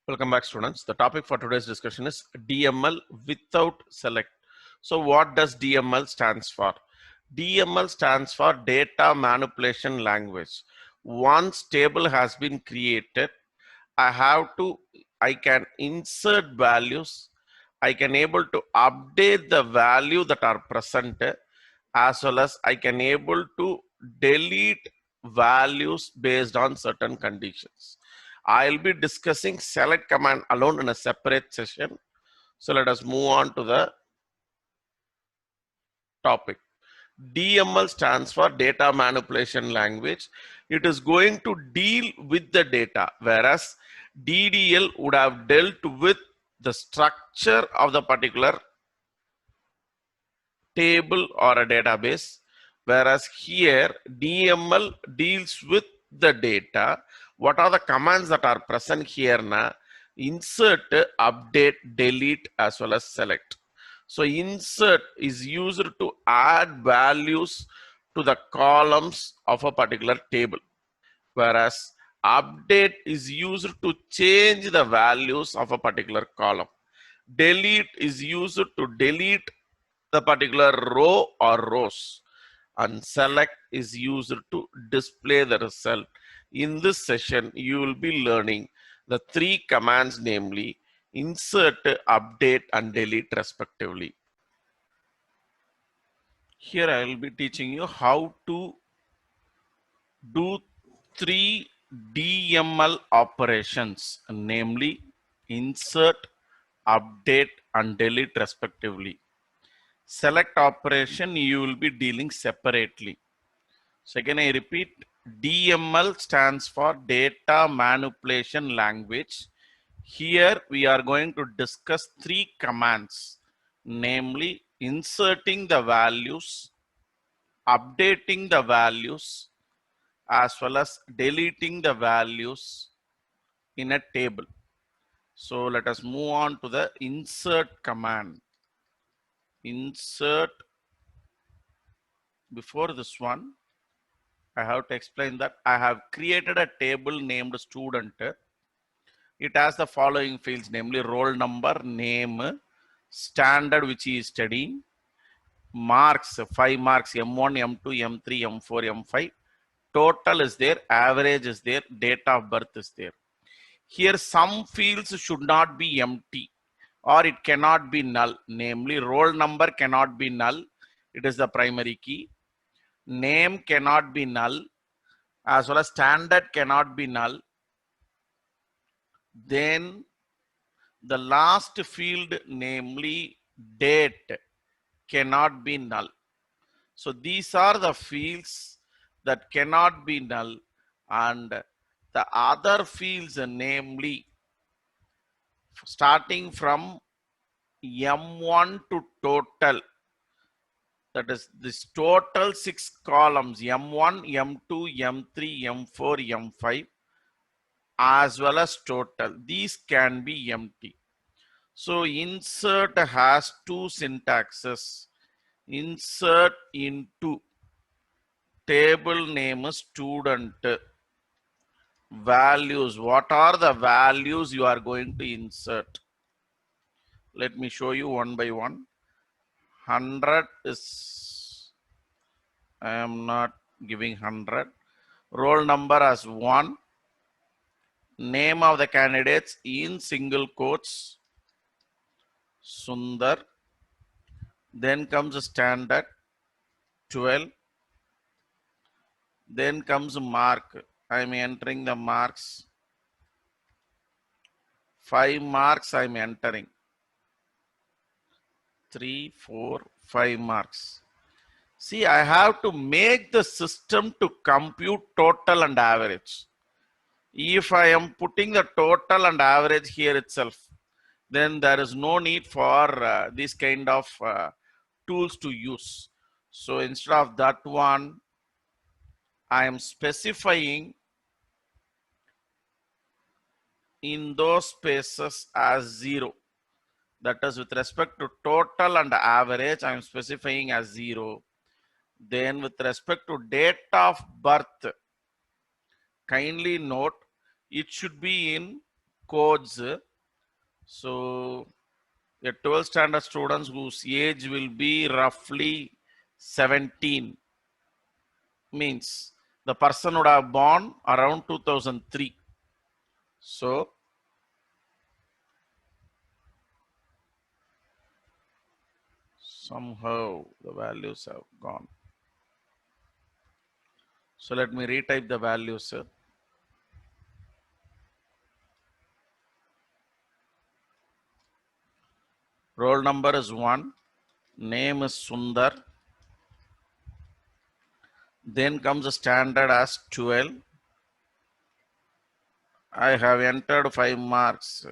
Welcome back, students. The topic for today's discussion is DML without select. So what does DML stands for? DML stands for data manipulation language. Once table has been created, I can insert values. I can able to update the value that are present, as well as I can able to delete values based on certain conditions. I'll be discussing select command alone in a separate session. So let us move on to the topic. DML stands for data manipulation language. It is going to deal with the data, whereas DDL would have dealt with the structure of the particular table or a database, whereas here DML deals with the data. What are the commands that are present here now? Insert, update, delete, as well as select. So insert is used to add values to the columns of a particular table, whereas update is used to change the values of a particular column. Delete is used to delete the particular row or rows, and select is used to display the result. In this session, you will be learning the three commands, namely insert, update, and delete respectively. Here I will be teaching you how to do three DML operations, namely insert, update, and delete respectively. Select operation you will be dealing separately. So again I repeat, DML stands for data manipulation language. Here we are going to discuss three commands, namely inserting the values, updating the values, as well as deleting the values in a table. So let us move on to the insert command. Insert. Before this one, I have to explain that I have created a table named student. It has the following fields, namely roll number, name, standard which he is studying, marks, 5 marks, M1, M2, M3, M4, M5. Total is there, average is there, date of birth is there. Here some fields should not be empty or it cannot be null. Namely, roll number cannot be null. It is the primary key. Name cannot be null, as well as standard cannot be null. Then the last field, namely date, cannot be null. So these are the fields that cannot be null, and the other fields, namely starting from M1 to total, that is this total 6 columns, M1, M2, M3, M4, M5, as well as total. These can be empty. So insert has two syntaxes. Insert into table name student values. What are the values you are going to insert? Let me show you one by one. 100 is, I am not giving 100. Roll number as 1. Name of the candidates in single quotes, Sundar. Then comes standard, 12. Then comes mark. I am entering the marks. 5 marks I am entering. 3, 4, 5 marks. See, I have to make the system to compute total and average. If I am putting the total and average here itself, then there is no need for this kind of tools to use. So instead of that one, I am specifying in those spaces as 0. That is with respect to total and average, I am specifying as 0. Then with respect to date of birth, kindly note it should be in codes. So a 12th standard students whose age will be roughly 17 means the person would have born around 2003. So somehow the values have gone. So let me retype the values. Roll number is 1, name is Sundar, then comes the standard as 12. I have entered 5 marks,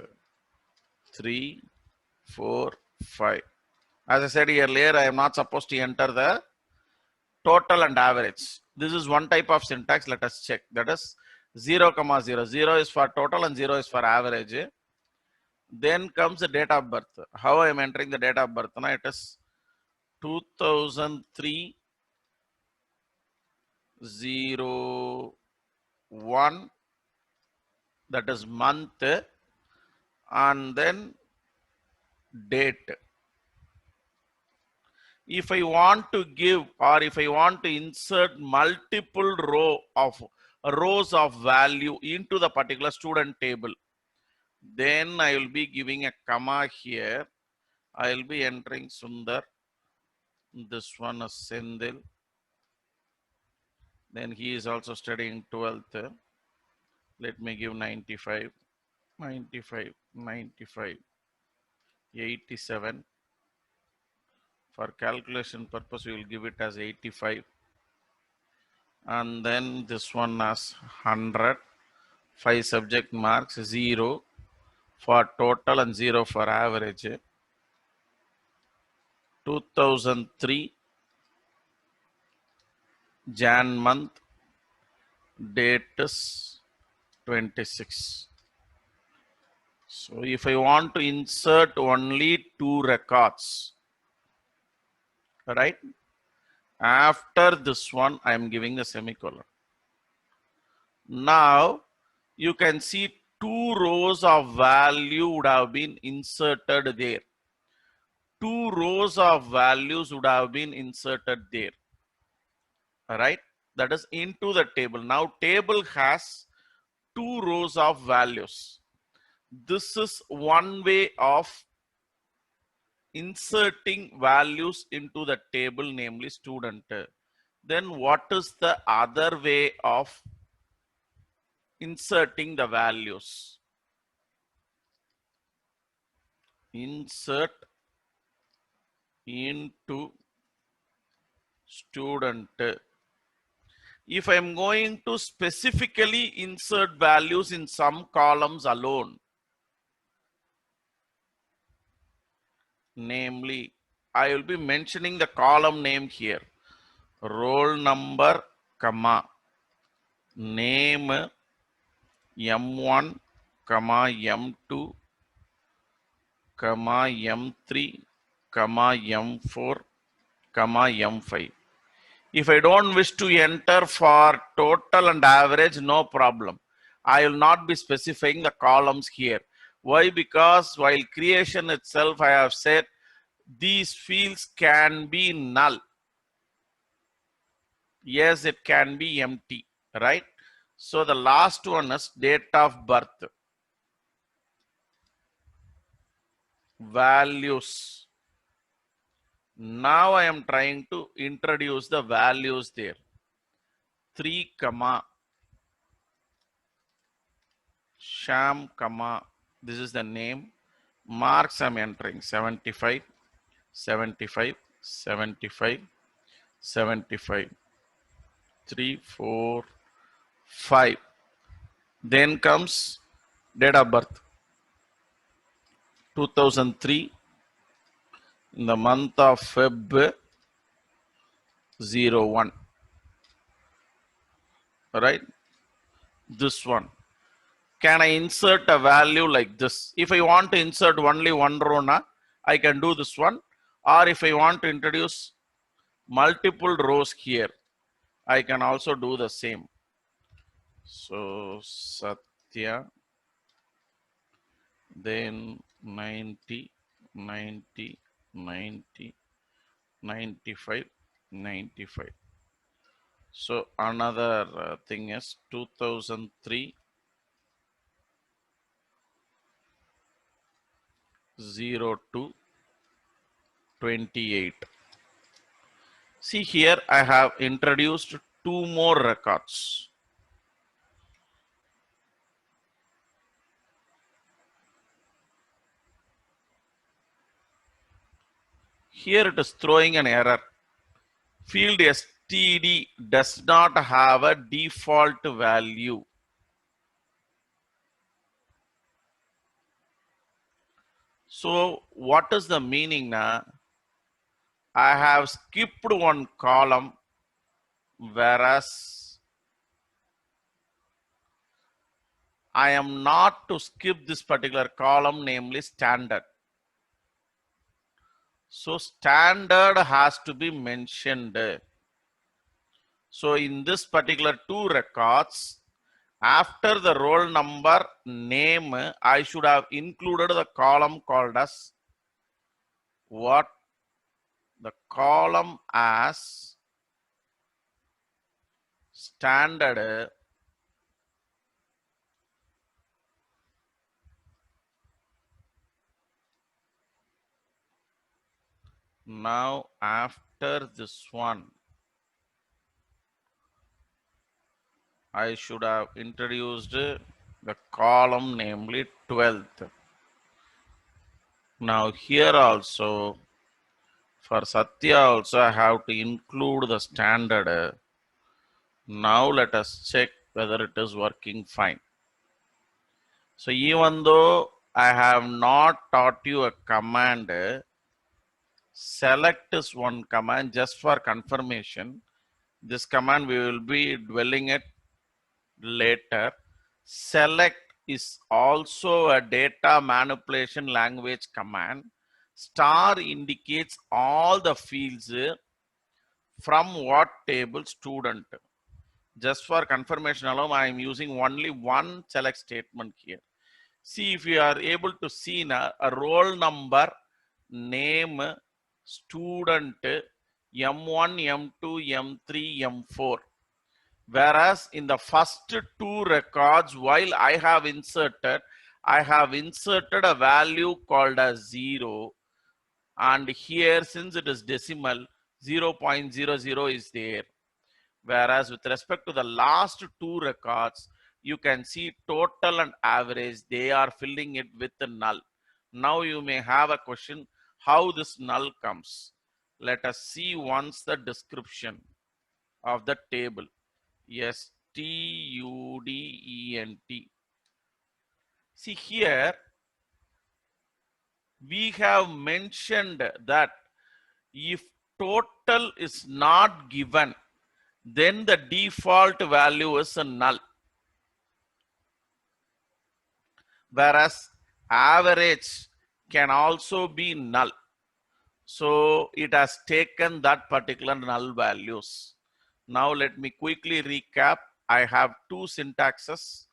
3, 4, 5. As I said earlier, I am not supposed to enter the total and average. This is one type of syntax. Let us check. That is 0, 0. 0 is for total and 0 is for average. Then comes the date of birth. How I am entering the date of birth? Now it is 2003 01, that is month, and then date. If I want to give, or if I want to insert multiple rows of value into the particular student table, then I will be giving a comma here. I will be entering Sundar. This one is Sendil. Then he is also studying 12th. Let me give 95, 95, 95, 87. For calculation purpose, we will give it as 85. And then this one as 100. 5 subject marks, 0 for total and 0 for average. 2003 Jan month, date is 26. So if I want to insert only 2 records, right? After this one, I am giving a semicolon. Now you can see 2 rows of value would have been inserted there. 2 rows of values would have been inserted there. All right, that is into the table. Now table has 2 rows of values. This is one way of inserting values into the table, namely student. Then what is the other way of inserting the values? Insert into student. If I am going to specifically insert values in some columns alone, namely, I will be mentioning the column name here. Roll number, comma, name M1, comma, M2, comma, M3, comma, M4, comma, M5. If I don't wish to enter for total and average, no problem. I will not be specifying the columns here. Why? Because while creation itself, I have said these fields can be null. Yes, it can be empty, right? So the last one is date of birth. Values. Now I am trying to introduce the values there. 3, comma, Sham, comma, this is the name. Marks I'm entering 75, 75, 75, 75, 3, 4, 5. Then comes date of birth. 2003 in the month of Feb 01. Right? This one. Can I insert a value like this? If I want to insert only one row, I can do this one. Or if I want to introduce multiple rows here, I can also do the same. So Satya then 90, 90, 90, 95, 95. So another thing is 2003, 02, 28. See here, I have introduced two more records. Here it is throwing an error. Field std does not have a default value. So what is the meaning now? I have skipped one column, whereas I am not to skip this particular column, namely standard. So standard has to be mentioned. So in this particular two records, after the roll number name, I should have included the column called as what? The column as standard now after this one I should have introduced the column namely 12th. Now here also for Satya also I have to include the standard. Now let us check whether it is working fine. So even though I have not taught you a command, select is one command just for confirmation. This command we will be dwelling it later. Select is also a data manipulation language command. Star indicates all the fields from what table student. Just for confirmation alone, I am using only one select statement here. See if you are able to see now a roll number, name, student, M1, M2, M3, M4. Whereas in the first two records, while I have inserted a value called as 0. And here, since it is decimal, 0.00 is there. Whereas with respect to the last two records, you can see total and average, they are filling it with the null. Now you may have a question, how this null comes. Let us see once the description of the table. STUDENT. See here, we have mentioned that if total is not given, then the default value is a null. Whereas average can also be null. So it has taken that particular null values. Now let me quickly recap. I have two syntaxes.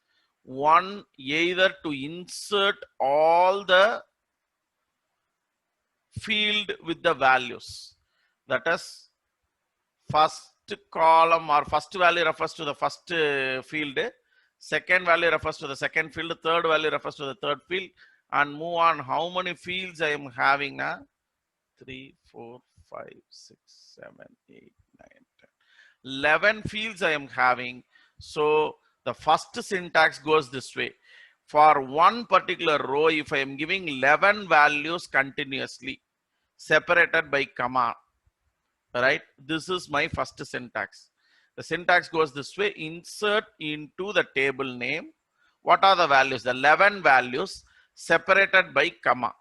One, either to insert all the field with the values. That is, first column or first value refers to the first field. Second value refers to the second field. Third value refers to the third field. And move on. How many fields I am having now? 3, 4, 5, 6, 7, 8, 9, 10. 11 fields I am having. So the first syntax goes this way. For one particular row, if I am giving 11 values continuously, separated by comma, right? This is my first syntax. The syntax goes this way: insert into the table name. What are the values? The 11 values separated by comma,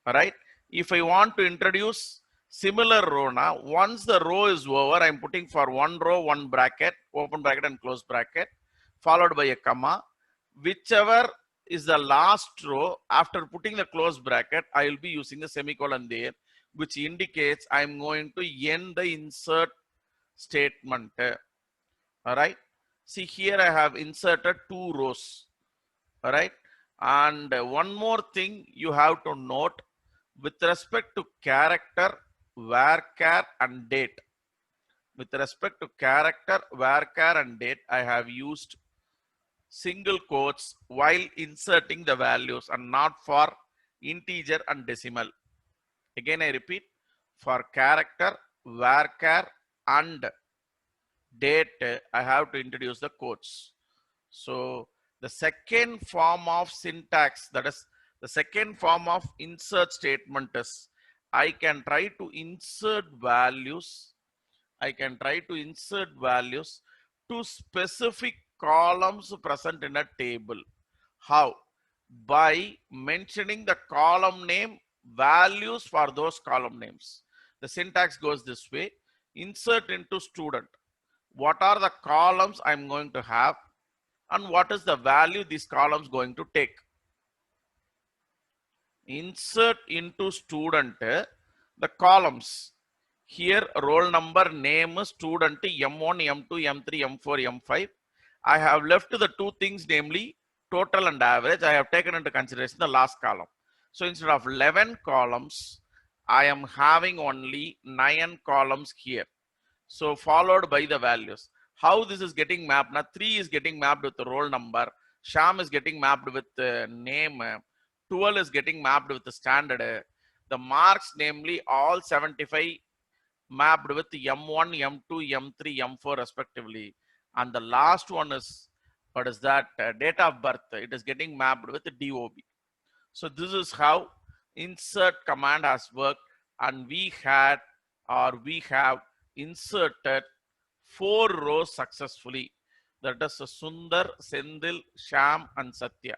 all right? If I want to introduce similar row now, once the row is over, I'm putting for one row, one bracket, open bracket and close bracket, followed by a comma. Whichever is the last row, after putting the close bracket, I will be using the semicolon there, which indicates I'm going to end the insert statement. All right. See here, I have inserted two rows. All right. And one more thing you have to note with respect to character, varchar and date. With respect to character, varchar and date, I have used single quotes while inserting the values and not for integer and decimal. Again, I repeat, for character, varchar and date, I have to introduce the quotes. So the second form of syntax, that is the second form of insert statement, is I can try to insert values. I can try to insert values to specific columns present in a table. How? By mentioning the column name, values for those column names. The syntax goes this way: insert into student. What are the columns I'm going to have, and what is the value these columns going to take? Insert into student the columns. Here roll number, name, student, M1, M2, M3, M4, M5. I have left the two things, namely total and average. I have taken into consideration the last column. So instead of 11 columns, I am having only 9 columns here. So followed by the values. How this is getting mapped? Now 3 is getting mapped with the roll number. Sham is getting mapped with the name. 12 is getting mapped with the standard. The marks, namely all 75 mapped with M1, M2, M3, M4 respectively. And the last one is, what is that? Date of birth. It is getting mapped with the DOB. So this is how insert command has worked, and we have inserted 4 rows successfully. That is Sundar, Sendil, Sham and Satya.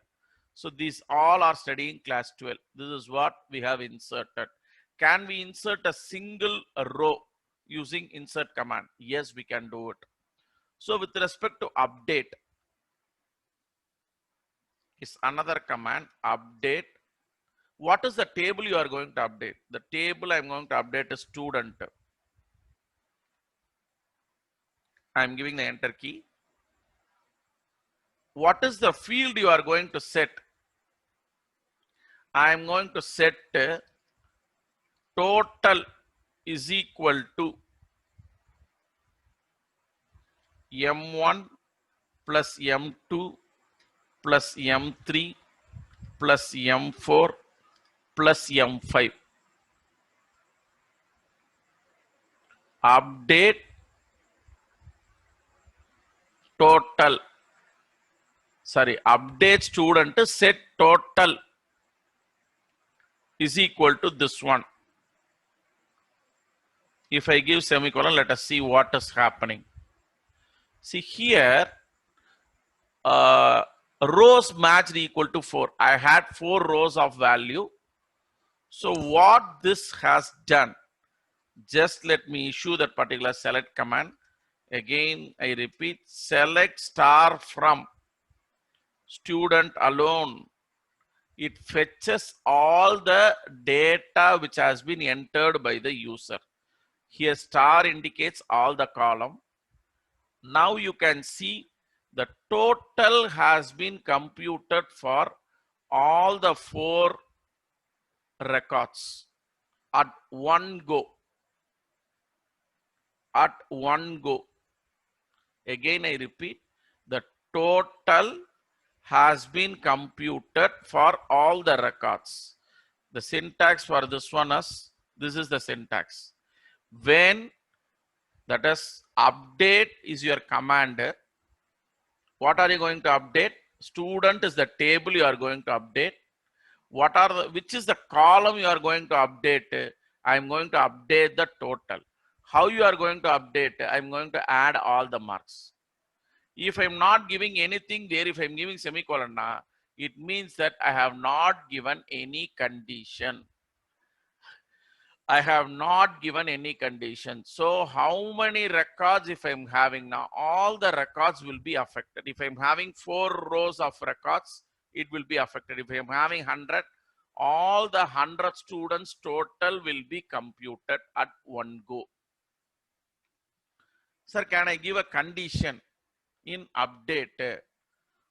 So these all are studying class 12. This is what we have inserted. Can we insert a single row using insert command? Yes, we can do it. So with respect to update, is another command, update. What is the table you are going to update? The table I'm going to update is student. I'm giving the enter key. What is the field you are going to set? I'm going to set total is equal to M1 plus M2 plus M3 plus M4 plus M5. Update total. Sorry, update student set total is equal to this one. If I give semicolon, let us see what is happening. See here, rows matched equal to 4. I had 4 rows of value. So what this has done, just let me issue that particular select command. Again, I repeat, select star from student alone. It fetches all the data which has been entered by the user. Here star indicates all the column. Now you can see the total has been computed for all the 4 records at one go. At one go. Again, I repeat, the total has been computed for all the records. The syntax for this one is, this is the syntax. When, that is, update is your command. What are you going to update? Student is the table you are going to update. What are the, which is the column you are going to update? I am going to update the total. How you are going to update? I am going to add all the marks. If I am not giving anything there, if I am giving semicolon, it means that I have not given any condition. I have not given any condition. So how many records if I'm having now? All the records will be affected. If I'm having 4 rows of records, it will be affected. If I'm having 100, all the 100 students total will be computed at one go. Sir, can I give a condition in update?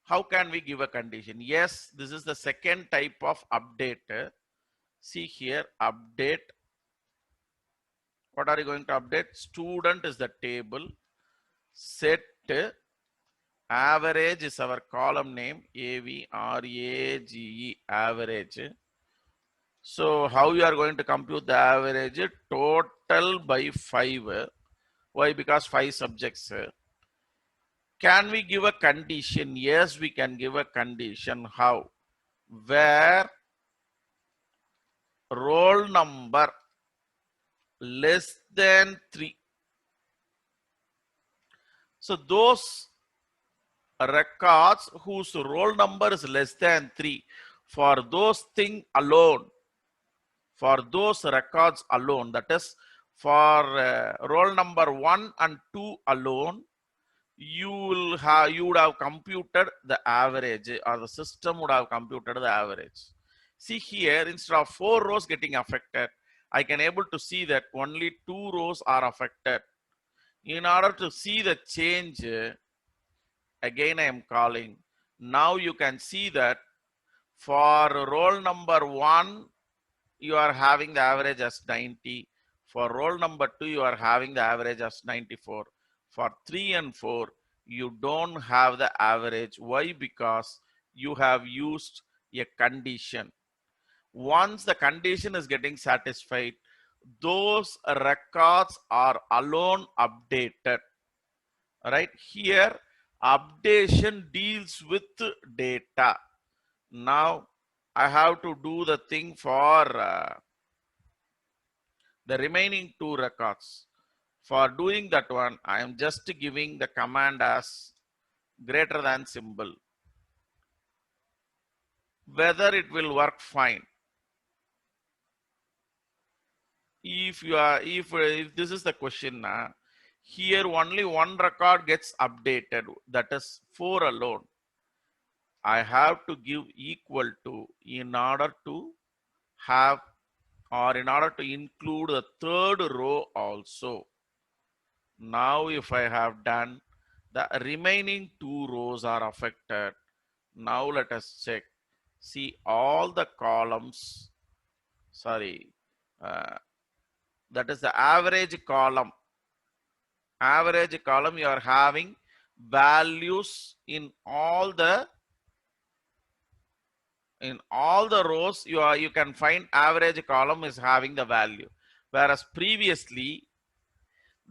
How can we give a condition? Yes, this is the second type of update. See here, update. What are you going to update? Student is the table. Set average is our column name, AVRAGE, average. So how you are going to compute the average? Total by 5. Why? Because 5 subjects. Can we give a condition? Yes, we can give a condition. How? Where roll number less than 3. So those records whose roll number is less than 3, for those thing alone, for those records alone, that is for roll number 1 and 2 alone, you would have computed the average, or the system would have computed the average. See here, instead of 4 rows getting affected, I can able to see that only 2 rows are affected. In order to see the change, again I am calling. Now you can see that for roll number 1, you are having the average as 90. For roll number 2, you are having the average as 94. For 3 and 4, you don't have the average. Why? Because you have used a condition. Once the condition is getting satisfied, those records are alone updated. Right here, updation deals with data. Now I have to do the thing for the remaining 2 records. For doing that one, I am just giving the command as greater than symbol. Whether it will work fine. If this is the question, here only one record gets updated, that is 4 alone. I have to give equal to in order to have, or in order to include the 3rd row also. Now if I have done, the remaining 2 rows are affected. Now let us check. See all the columns, sorry, that is the average column. Average column, you are having values in all the rows. You can find average column is having the value, whereas previously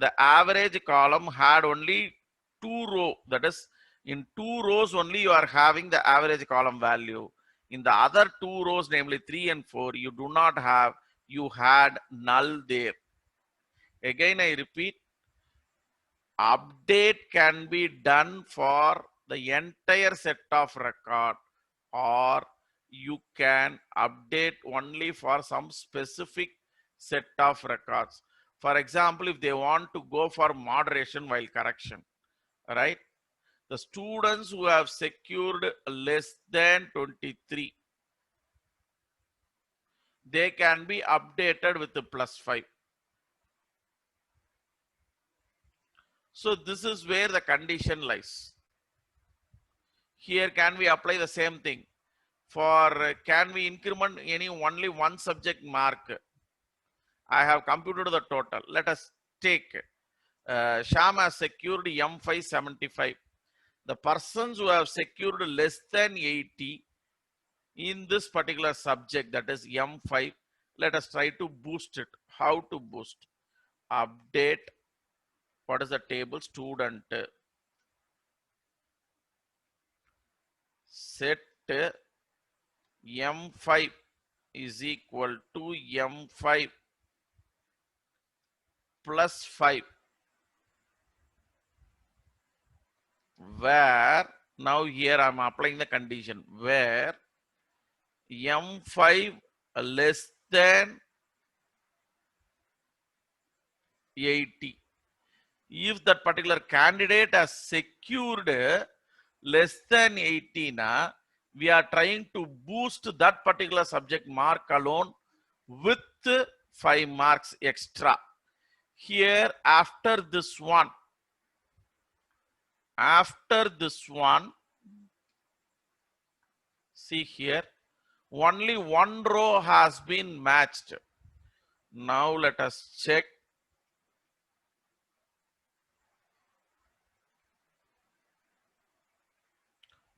the average column had only 2 rows. That is, in 2 rows only you are having the average column value. In the other 2 rows, namely 3 and 4, you do not have, you had null there. Again I repeat, update can be done for the entire set of record, or you can update only for some specific set of records. For example, if they want to go for moderation while correction, right? The students who have secured less than 23, they can be updated with the +5. So this is where the condition lies. Here can we apply the same thing? For can we increment only one subject mark? I have computed the total. Let us take Sham has secured M575. The persons who have secured less than 80 in this particular subject, that is M5, let us try to boost it. How to boost? Update. What is the table? Student. Set M5 is equal to M5 plus 5, where now here I am applying the condition where M5 less than 80. If that particular candidate has secured less than 80, we are trying to boost that particular subject mark alone with 5 marks extra. Here after this one, See here, only one row has been matched. Now let us check.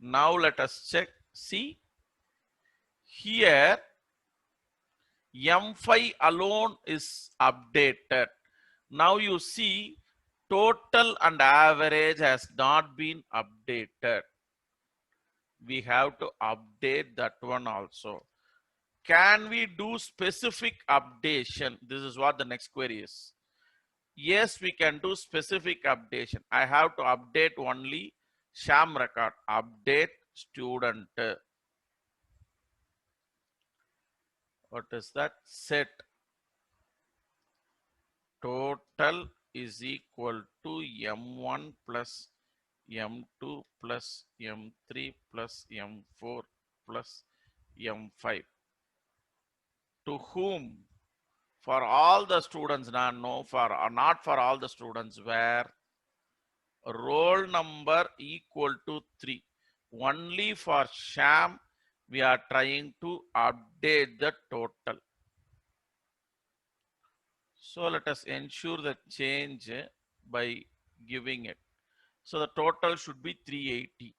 Now let us check. See here, M5 alone is updated. Now you see total and average has not been updated. We have to update that one also. Can we do specific updation? This is what the next query is. Yes, we can do specific updation. I have to update only sham record. Update student. What is that? Set total is equal to M1 plus M2 plus M3 plus M4 plus M5. To whom? For all the students, no, for not for all the students, where roll number equal to 3. Only for sham, we are trying to update the total. So let us ensure the change by giving it. So the total should be 380.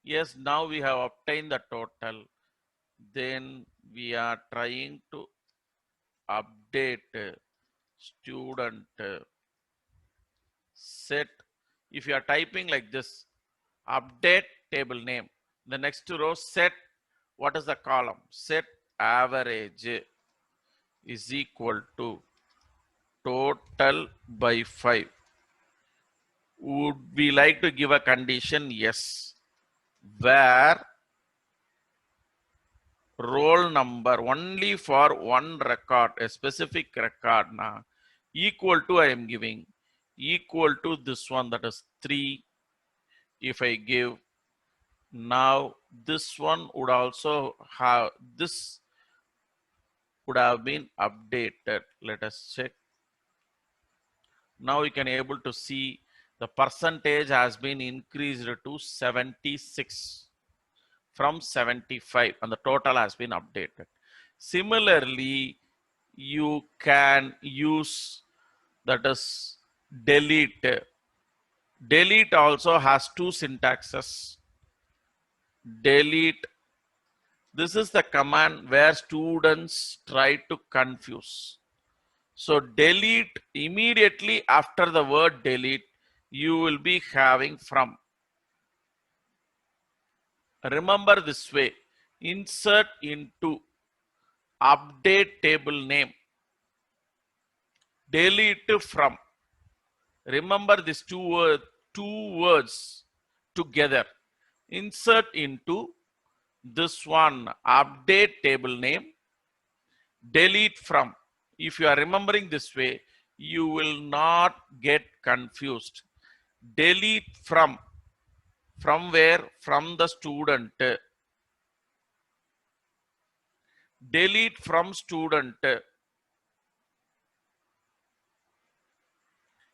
Yes, now we have obtained the total. Then we are trying to update student set. If you are typing like this, update table name, the next row set, what is the column? Set average is equal to total by 5. Would we like to give a condition? Yes. Where roll number only for one record, a specific record, equal to I am giving equal to this one, that is 3. If I give, now this one would also have, this would have been updated. Let us check. Now you can able to see the percentage has been increased to 76 from 75 and the total has been updated. Similarly, you can use, that is delete. Delete also has two syntaxes. Delete, this is the command where students try to confuse. So delete, immediately after the word delete, you will be having from. Remember this way, insert into update table name, delete from. Remember these two words together. Insert into this one, update table name, delete from. If you are remembering this way, you will not get confused. Delete from where? From the student. Delete from student.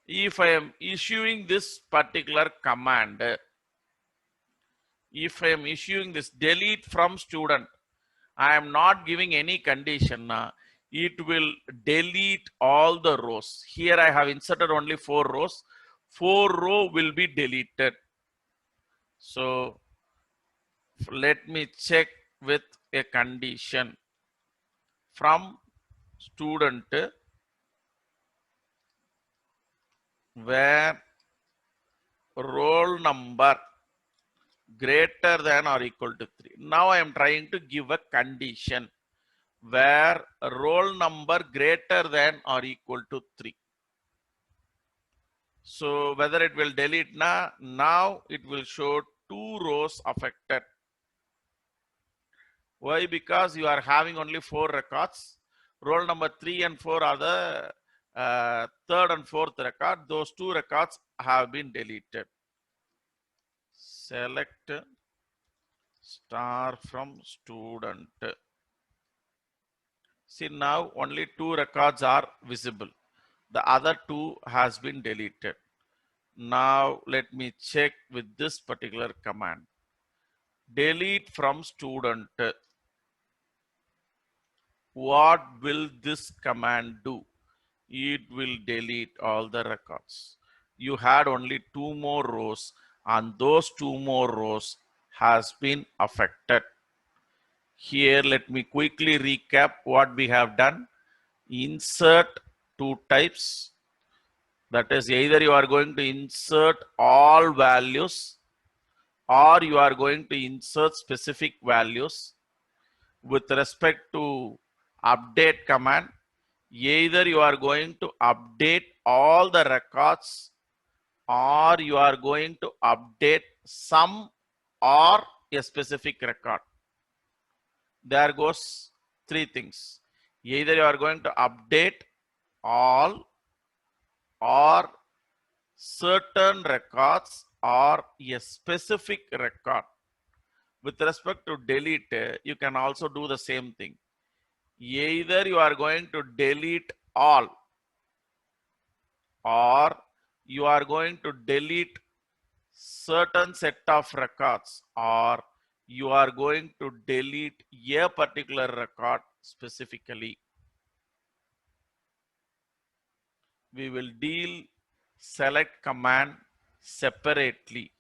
If I am issuing this particular command, if I am issuing this delete from student, I am not giving any condition. It will delete all the rows. Here I have inserted only 4 rows. 4 row will be deleted. So let me check with a condition. From student, where roll number greater than or equal to 3. Now I am trying to give a condition where roll number greater than or equal to 3. So whether it will delete now it will show 2 rows affected. Why? Because you are having only 4 records. Roll number 3 and 4 are the third and fourth record. Those 2 records have been deleted. Select star from student. See, now only 2 records are visible. The other 2 has been deleted. Now let me check with this particular command. delete from student. What will this command do? It will delete all the records. You had only two more rows and those two more rows has been affected. Here, let me quickly recap what we have done. Insert two types. That is, either you are going to insert all values or you are going to insert specific values. With respect to update command, either you are going to update all the records or you are going to update some or a specific record. There goes three things. Either you are going to update all or certain records or a specific record. With respect to delete, you can also do the same thing. Either you are going to delete all or you are going to delete certain set of records or you are going to delete a particular record specifically. We will deal select command separately.